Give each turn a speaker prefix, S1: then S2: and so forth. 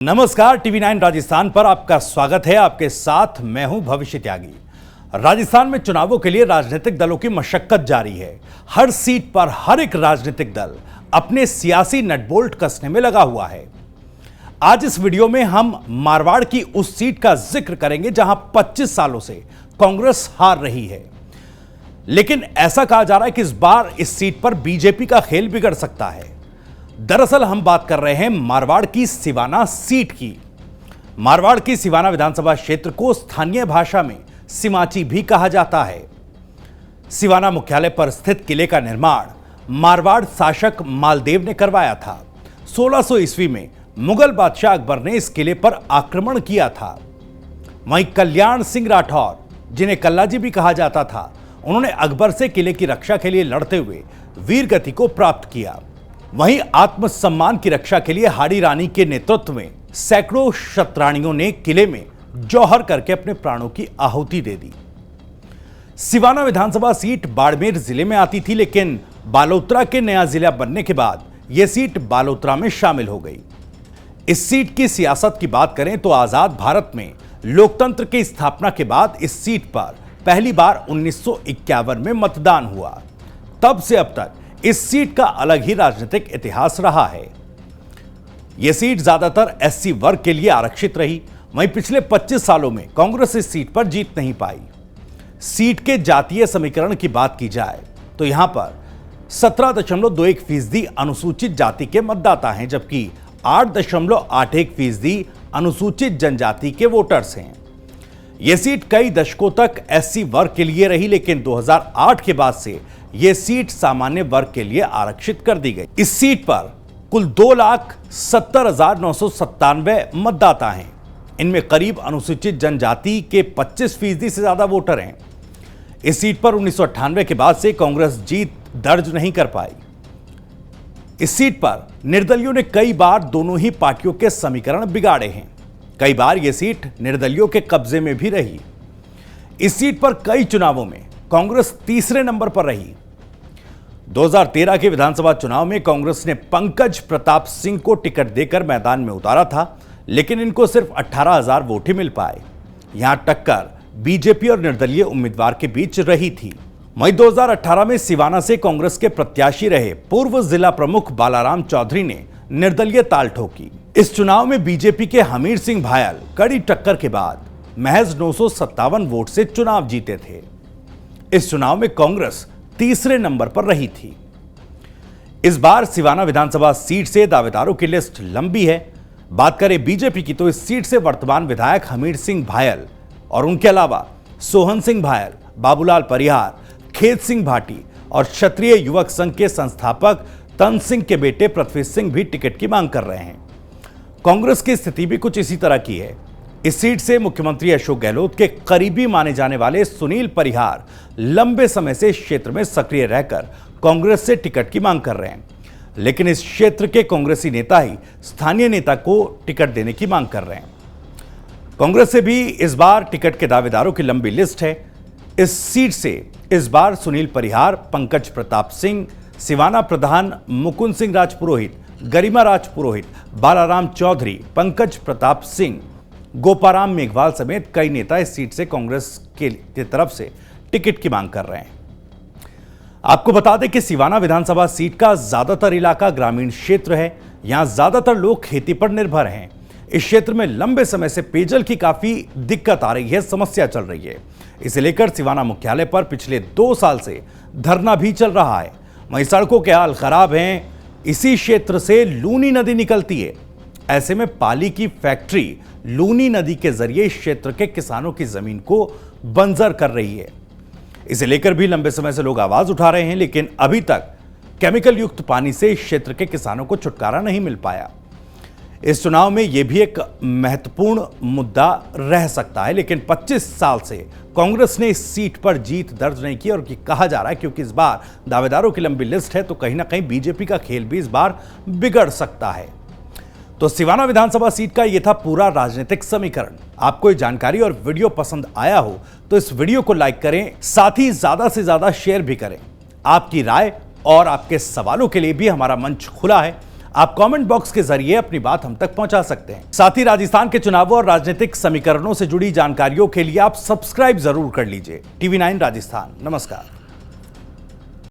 S1: नमस्कार, टीवी9 राजस्थान पर आपका स्वागत है। आपके साथ मैं हूं भविष्य त्यागी। राजस्थान में चुनावों के लिए राजनीतिक दलों की मशक्कत जारी है। हर सीट पर हर एक राजनीतिक दल अपने सियासी नटबोल्ट कसने में लगा हुआ है। आज इस वीडियो में हम मारवाड़ की उस सीट का जिक्र करेंगे जहां 25 सालों से कांग्रेस हार रही है, लेकिन ऐसा कहा जा रहा है कि इस बार इस सीट पर बीजेपी का खेल बिगड़ सकता है। दरअसल हम बात कर रहे हैं मारवाड़ की सिवाना सीट की। मारवाड़ की सिवाना विधानसभा क्षेत्र को स्थानीय भाषा में सिमाची भी कहा जाता है। सिवाना मुख्यालय पर स्थित किले का निर्माण मारवाड़ शासक मालदेव ने करवाया था। 1600 ईस्वी में मुगल बादशाह अकबर ने इस किले पर आक्रमण किया था। वहीं कल्याण सिंह राठौर, जिन्हें कल्लाजी भी कहा जाता था, उन्होंने अकबर से किले की रक्षा के लिए लड़ते हुए वीर गति को प्राप्त किया। वहीं आत्मसम्मान की रक्षा के लिए हाड़ी रानी के नेतृत्व में सैकड़ों क्षत्राणियों ने किले में जौहर करके अपने प्राणों की आहुति दे दी। सिवाना विधानसभा सीट बाड़मेर जिले में आती थी, लेकिन बालोतरा के नया जिला बनने के बाद यह सीट बालोतरा में शामिल हो गई। इस सीट की सियासत की बात करें तो आजाद भारत में लोकतंत्र की स्थापना के बाद इस सीट पर पहली बार 1951 में मतदान हुआ। तब से अब तक इस सीट का अलग ही राजनीतिक इतिहास रहा है। यह सीट ज्यादातर एससी वर्ग के लिए आरक्षित रही। वहीं पिछले 25 सालों में कांग्रेस इस सीट पर जीत नहीं पाई। सीट के जातीय समीकरण की बात की जाए तो यहां पर 17.21% अनुसूचित जाति के मतदाता हैं, जबकि 8.81% अनुसूचित जनजाति के वोटर्स हैं। यह सीट कई दशकों तक एससी वर्ग के लिए रही, लेकिन 2008 के बाद से यह सीट सामान्य वर्ग के लिए आरक्षित कर दी गई। इस सीट पर कुल 2,70,997 मतदाता हैं। इनमें करीब अनुसूचित जनजाति के 25% से ज्यादा वोटर हैं। इस सीट पर 1998 के बाद से कांग्रेस जीत दर्ज नहीं कर पाई। इस सीट पर निर्दलियों ने कई बार दोनों ही पार्टियों के समीकरण बिगाड़े हैं। कई बार यह सीट निर्दलियों के कब्जे में भी रही। इस सीट पर कई चुनावों में कांग्रेस तीसरे नंबर पर रही। 2013 के विधानसभा चुनाव में कांग्रेस ने पंकज प्रताप सिंह को टिकट देकर मैदान में उतारा था, लेकिन इनको सिर्फ 18,000 वोट ही मिल पाए। यहां टक्कर बीजेपी और निर्दलीय उम्मीदवार के बीच रही थी। मई 2018 में सिवाना से कांग्रेस के प्रत्याशी रहे पूर्व जिला प्रमुख बालाराम चौधरी ने निर्दलीय ताल ठोकी। इस चुनाव में बीजेपी के हमीर सिंह भायल कड़ी टक्कर के बाद महज 957 वोट से चुनाव जीते थे। इस चुनाव में कांग्रेस तीसरे नंबर पर रही थी। इस बार सिवाना विधानसभा सीट से दावेदारों की लिस्ट लंबी है। बात करें बीजेपी की तो इस सीट से वर्तमान विधायक हमीर सिंह भायल और उनके अलावा सोहन सिंह भायल, बाबूलाल परिहार, खेत सिंह भाटी और क्षत्रिय युवक संघ के संस्थापक तन सिंह के बेटे पृथ्वी सिंह भी टिकट की मांग कर रहे हैं। कांग्रेस की स्थिति भी कुछ इसी तरह की है। इस सीट से मुख्यमंत्री अशोक गहलोत के करीबी माने जाने वाले सुनील परिहार लंबे समय से इस क्षेत्र में सक्रिय रहकर कांग्रेस से टिकट की मांग कर रहे हैं, लेकिन इस क्षेत्र के कांग्रेसी नेता ही स्थानीय नेता को टिकट देने की मांग कर रहे हैं। कांग्रेस से भी इस बार टिकट के दावेदारों की लंबी लिस्ट है। इस सीट से इस बार सुनील परिहार, पंकज प्रताप सिंह, सिवाना प्रधान मुकुंद सिंह राजपुरोहित, गरिमा राजपुरोहित, बालाराम चौधरी, पंकज प्रताप सिंह, गोपाराम मेघवाल समेत कई नेता इस सीट से कांग्रेस की तरफ से टिकट की मांग कर रहे हैं। आपको बता दें कि सिवाना विधानसभा सीट का ज्यादातर इलाका ग्रामीण क्षेत्र है। यहां ज्यादातर लोग खेती पर निर्भर हैं। इस क्षेत्र में लंबे समय से पेयजल की काफी दिक्कत आ रही है, समस्या चल रही है। इसे लेकर सिवाना मुख्यालय पर पिछले 2 साल से धरना भी चल रहा है। वहीं सड़कों के हाल खराब हैं। इसी क्षेत्र से लूनी नदी निकलती है। ऐसे में पाली की फैक्ट्री लूनी नदी के जरिए इस क्षेत्र के किसानों की जमीन को बंजर कर रही है। इसे लेकर भी लंबे समय से लोग आवाज उठा रहे हैं, लेकिन अभी तक केमिकल युक्त पानी से इस क्षेत्र के किसानों को छुटकारा नहीं मिल पाया। इस चुनाव में यह भी एक महत्वपूर्ण मुद्दा रह सकता है, लेकिन 25 साल से कांग्रेस ने इस सीट पर जीत दर्ज नहीं की और कहा जा रहा है क्योंकि इस बार दावेदारों की लंबी लिस्ट है, तो कहीं ना कहीं बीजेपी का खेल भी इस बार बिगड़ सकता है। तो सिवाना विधानसभा सीट का यह था पूरा राजनीतिक समीकरण। आपको ये जानकारी और वीडियो पसंद आया हो तो इस वीडियो को लाइक करें, साथ ही ज्यादा से ज्यादा शेयर भी करें। आपकी राय और आपके सवालों के लिए भी हमारा मंच खुला है। आप कमेंट बॉक्स के जरिए अपनी बात हम तक पहुंचा सकते हैं। साथ ही राजस्थान के चुनावों और राजनीतिक समीकरणों से जुड़ी जानकारियों के लिए आप सब्सक्राइब जरूर कर लीजिए। TV9 राजस्थान। नमस्कार।